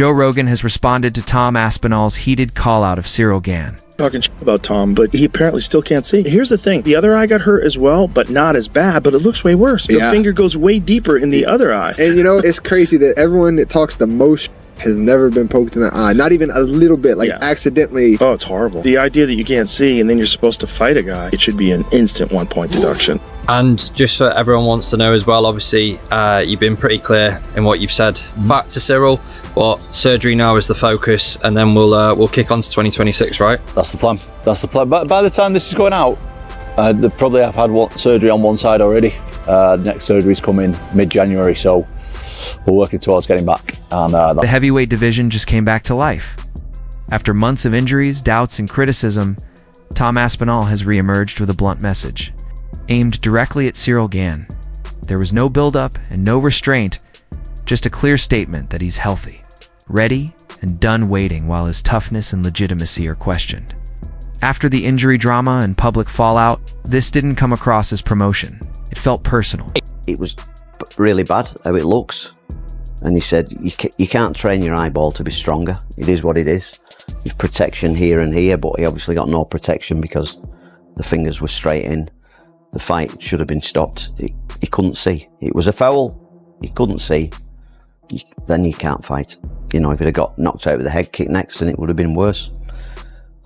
Joe Rogan has responded to Tom Aspinall's heated call-out of Gane. Talking shit about Tom, but he apparently still can't see. Here's the thing. The other eye got hurt as well, but not as bad, but it looks way worse. The finger goes way deeper in the other eye. And you know, it's crazy that everyone that talks the most has never been poked in the eye. Not even a little bit, like accidentally. Oh, it's horrible. The idea that you can't see and then you're supposed to fight a guy, it should be an instant 1-point deduction. And just for everyone wants to know as well, obviously, you've been pretty clear in what you've said. Back to Cyril, but surgery now is the focus, and then we'll kick on to 2026, right? That's the plan. That's the plan. But by the time this is going out, they probably have had surgery on one side already. Next surgery's coming mid-January, so we're working towards getting back. And the heavyweight division just came back to life. After months of injuries, doubts, and criticism, Tom Aspinall has re-emerged with a blunt message, aimed directly at Gane. There was no build-up and no restraint, just a clear statement that he's healthy, ready, and done waiting while his toughness and legitimacy are questioned. After the injury drama and public fallout, this didn't come across as promotion. It felt personal. It was really bad how it looks. And he said, you can't train your eyeball to be stronger. It is what it is. You've protection here and here, but he obviously got no protection because the fingers were straight in. The fight should have been stopped. He couldn't see. It was a foul. He couldn't see. Then you can't fight. You know, if he'd have got knocked out with a head kick next, then it would have been worse.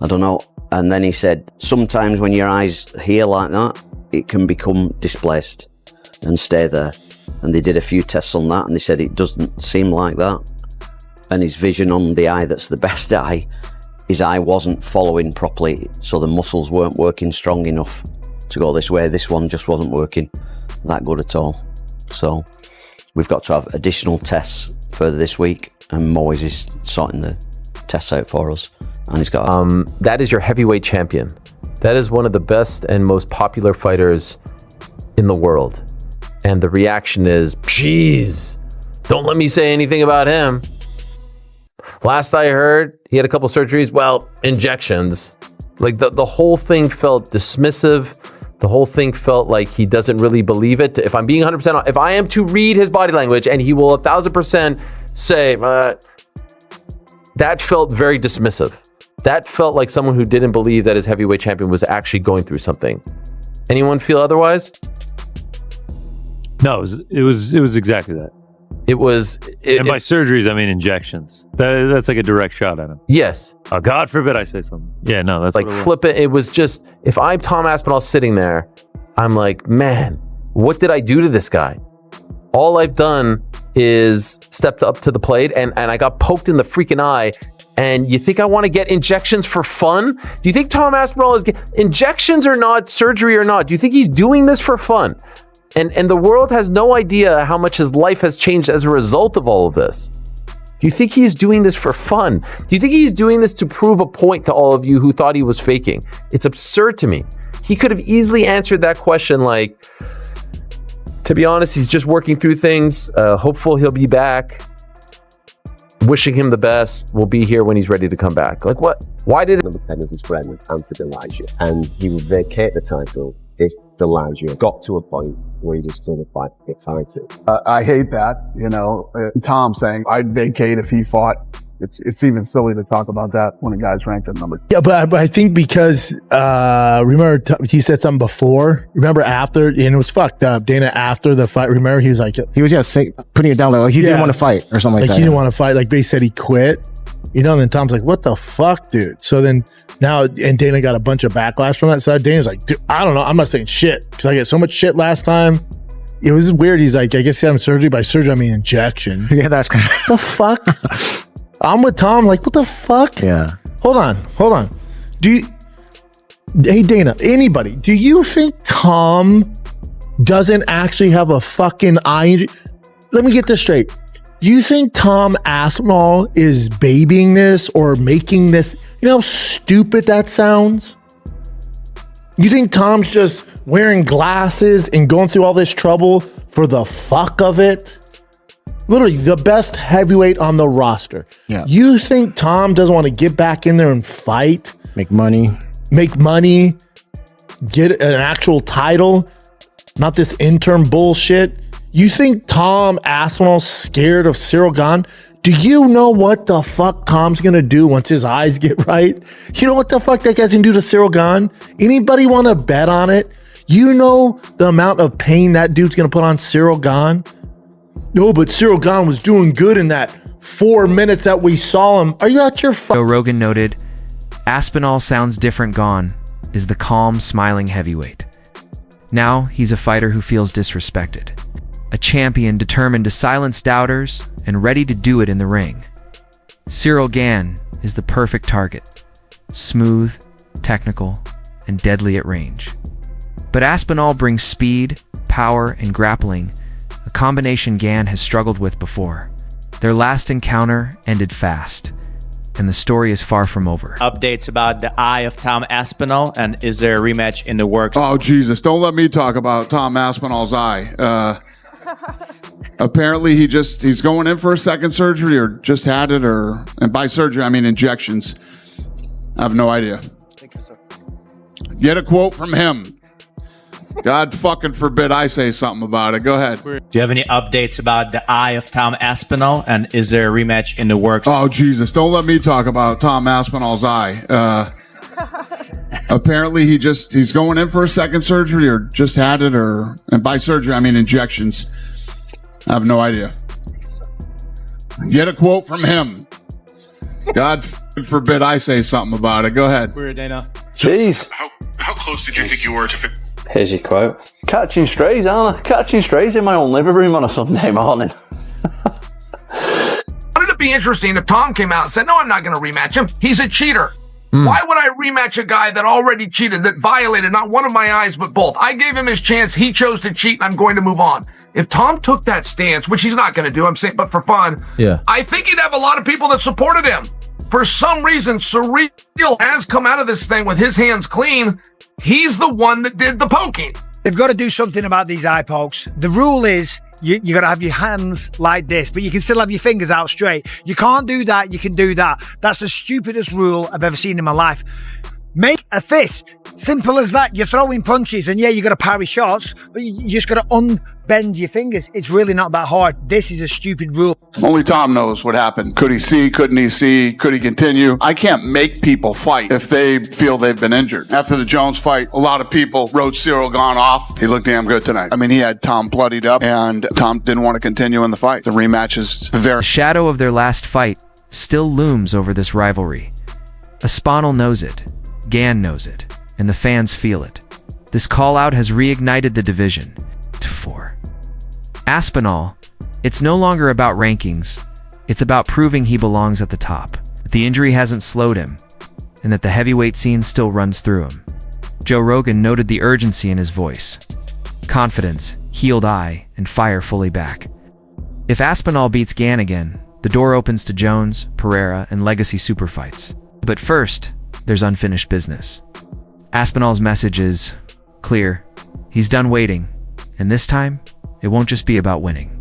I don't know. And then he said, sometimes when your eyes here like that, it can become displaced and stay there. And they did a few tests on that, and they said it doesn't seem like that. And his vision on the eye that's the best eye, his eye wasn't following properly, so the muscles weren't working strong enough to go this way. This one just wasn't working that good at all. So we've got to have additional tests further this week, and Moyes is sorting the tests out for us. And he's got that is your heavyweight champion. That is one of the best and most popular fighters in the world. And the reaction is, geez, don't let me say anything about him. Last I heard, he had a couple surgeries. Well, injections. Like the whole thing felt dismissive. The whole thing felt like he doesn't really believe it. If I'm being 100% honest, if I am to read his body language, and he will 1,000% say, that felt very dismissive. That felt like someone who didn't believe that his heavyweight champion was actually going through something. Anyone feel otherwise? No, it was exactly that. And by surgeries, I mean injections. That's like a direct shot at him. Yes. Oh, God forbid I say something. Yeah, no, that's like flip it. It was just, if I'm Tom Aspinall sitting there, I'm like, man, what did I do to this guy? All I've done is stepped up to the plate, and I got poked in the freaking eye. And you think I want to get injections for fun? Do you think Tom Aspinall is injections or not, surgery or not? Do you think he's doing this for fun? And the world has no idea how much his life has changed as a result of all of this. Do you think he's doing this for fun? Do you think he's doing this to prove a point to all of you who thought he was faking? It's absurd to me. He could have easily answered that question like, to be honest, he's just working through things. Hopeful he'll be back. Wishing him the best. We'll be here when he's ready to come back. Like what? Why did Number 10 is his friend, Anthony Elijah, and he would vacate the title if Elijah got to a point where he just doesn't fight excited. I hate that, you know, Tom saying I'd vacate if he fought. It's even silly to talk about that when a guy's ranked at number. Yeah, but I think because remember he said something before. Remember after, and it was fucked up. Dana after the fight. Remember he was like putting it down like he didn't want to fight or something like that. He didn't want to fight. Like they said he quit. You know, and then Tom's like, "What the fuck, dude?" So then now, and Dana got a bunch of backlash from that. So Dana's like, "Dude, I don't know. I'm not saying shit because I get so much shit last time." It was weird. He's like, "I guess he had surgery. By surgery, I mean injection." Yeah, that's kind of the fuck. I'm with Tom. Like, what the fuck? Yeah. Hold on. Hey Dana, anybody? Do you think Tom doesn't actually have a fucking eye injury? Let me get this straight. You think Tom Aspinall is babying this or making this? You know how stupid that sounds? You think Tom's just wearing glasses and going through all this trouble for the fuck of it? Literally the best heavyweight on the roster. Yeah. You think Tom doesn't want to get back in there and fight? Make money, get an actual title, not this interim bullshit. You think Tom Aspinall's scared of Gane? Do you know what the fuck Tom's gonna do once his eyes get right? You know what the fuck that guy's gonna do to Ciryl Gane? Anybody want to bet on it? You know the amount of pain that dude's gonna put on Ciryl Gane? No, but Ciryl Gane was doing good in that 4 minutes that we saw him. Are you out your Joe Rogan noted, Aspinall sounds different. Gane is the calm, smiling heavyweight. Now he's a fighter who feels disrespected. A champion determined to silence doubters and ready to do it in the ring. Ciryl Gane is the perfect target. Smooth, technical, and deadly at range. But Aspinall brings speed, power, and grappling, a combination Gane has struggled with before. Their last encounter ended fast, and the story is far from over. Updates about the eye of Tom Aspinall, and is there a rematch in the works? Oh, Jesus, don't let me talk about Tom Aspinall's eye. Apparently he's going in for a second surgery or just had it, and by surgery I mean injections. I have no idea. Thank you, sir. Get a quote from him. God fucking forbid I say something about it. Go ahead. Do you have any updates about the eye of Tom Aspinall, and is there a rematch in the works? Oh, Jesus, don't let me talk about Tom Aspinall's eye. Apparently he's going in for a second surgery or just had it, and by surgery I mean injections. I have no idea. Get a quote from him. God forbid I say something about it. Go ahead. Weird, Dana. Jeez. How close did you think you were to... Here's your quote. Catching strays, aren't I? Catching strays in my own living room on a Sunday morning. Wouldn't it be interesting if Tom came out and said, no, I'm not going to rematch him. He's a cheater. Why would I rematch a guy that already cheated, that violated not one of my eyes, but both? I gave him his chance. He chose to cheat, and I'm going to move on. If Tom took that stance, which he's not going to do, I'm saying, but for fun, I think he'd have a lot of people that supported him. For some reason, Surreal has come out of this thing with his hands clean. He's the one that did the poking. They've got to do something about these eye pokes. The rule is you got to have your hands like this, but you can still have your fingers out straight. You can't do that. You can do that. That's the stupidest rule I've ever seen in my life. Make a fist. Simple as that. You're throwing punches, and yeah, you got to parry shots, but you just got to unbend your fingers. It's really not that hard. This is a stupid rule. Only Tom knows what happened. Could he see? Couldn't he see? Could he continue? I can't make people fight if they feel they've been injured. After the Jones fight, a lot of people wrote Ciryl Gane off. He looked damn good tonight. I mean, he had Tom bloodied up, and Tom didn't want to continue in the fight. The rematch is very... The shadow of their last fight still looms over this rivalry. Aspinall knows it. Gane knows it. And the fans feel it. This call-out has reignited the division to 4. Aspinall, it's no longer about rankings. It's about proving he belongs at the top. That the injury hasn't slowed him, and that the heavyweight scene still runs through him. Joe Rogan noted the urgency in his voice. Confidence, healed eye, and fire fully back. If Aspinall beats Gane again, the door opens to Jones, Pereira, and legacy super fights. But first, there's unfinished business. Aspinall's message is clear. He's done waiting, and this time, it won't just be about winning.